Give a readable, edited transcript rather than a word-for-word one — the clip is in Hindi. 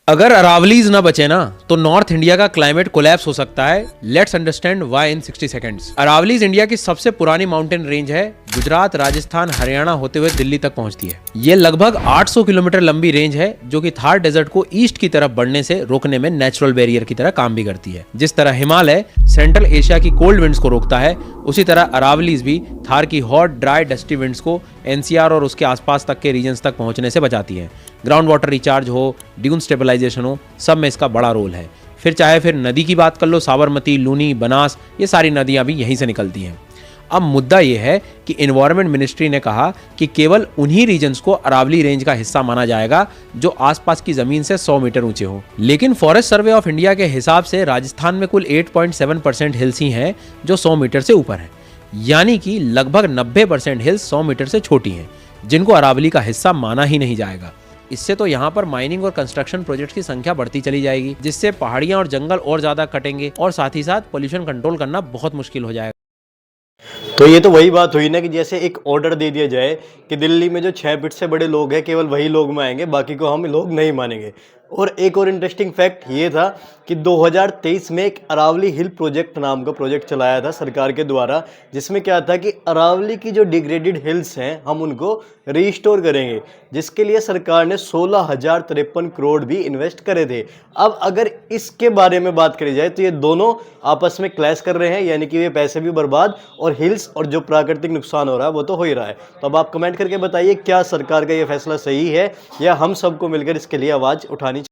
अगर अरावलीज ना बचे ना तो नॉर्थ इंडिया का क्लाइमेट कोलैप्स हो सकता है। Let's understand why in 60 seconds. Aravallis India की सबसे पुरानी माउंटेन रेंज है। गुजरात, राजस्थान, हरियाणा होते हुए दिल्ली तक पहुंचती है। ये लगभग 800 किलोमीटर लंबी रेंज है जो कि थार डेजर्ट को ईस्ट की तरफ बढ़ने से रोकने में नेचुरल बैरियर की तरह काम भी करती है। जिस तरह हिमालय सेंट्रल एशिया की कोल्ड विंड्स को रोकता है, उसी तरह अरावलीज भी थार की हॉट, ड्राई, डस्टी विंड्स को एनसीआर और उसके आसपास तक के रीजन्स तक पहुंचने से बचाती है। ग्राउंड वाटर रिचार्ज हो, ड्यून स्टेबलाइजेशन हो, सब में इसका बड़ा रोल है। फिर नदी की बात कर लो, साबरमती, लूनी, बनास, ये सारी नदियां भी यहीं से निकलती हैं। अब मुद्दा यह है कि एनवायरनमेंट मिनिस्ट्री ने कहा कि केवल उन्हीं रीजन्स को अरावली रेंज का हिस्सा माना जाएगा जो आसपास की जमीन से 100 मीटर ऊंचे हो। लेकिन फॉरेस्ट सर्वे ऑफ इंडिया के हिसाब से राजस्थान में कुल 8.7% हिल्स ही हैं जो 100 मीटर से ऊपर हैं, यानी कि लगभग 90% हिल्स 100 मीटर से छोटी हैं, जिनको अरावली का हिस्सा माना ही नहीं जाएगा। इससे तो यहाँ पर माइनिंग और कंस्ट्रक्शन प्रोजेक्ट्स की संख्या बढ़ती चली जाएगी, जिससे पहाड़ियां और जंगल और ज्यादा कटेंगे और साथ ही साथ पोल्यूशन कंट्रोल करना बहुत मुश्किल हो जाएगा। तो ये तो वही बात हुई ना कि जैसे एक ऑर्डर दे दिया जाए कि दिल्ली में जो 6 फीट से बड़े लोग हैं केवल वही लोग में आएंगे, बाकी को हम लोग नहीं मानेंगे। और एक और इंटरेस्टिंग फैक्ट ये था कि 2023 में एक अरावली हिल प्रोजेक्ट नाम का प्रोजेक्ट चलाया था सरकार के द्वारा, जिसमें क्या था कि अरावली की जो डिग्रेडेड हिल्स हैं हम उनको रीस्टोर करेंगे, जिसके लिए सरकार ने 16,053 करोड़ भी इन्वेस्ट करे थे। अब अगर इसके बारे में बात करी जाए तो ये दोनों आपस में क्लैश कर रहे हैं, यानी कि ये पैसे भी बर्बाद और हिल्स और जो प्राकृतिक नुकसान हो रहा है वो तो हो ही रहा है। तो अब आप कमेंट करके बताइए क्या सरकार का ये फैसला सही है या हम सबको मिलकर इसके लिए आवाज़ उठानी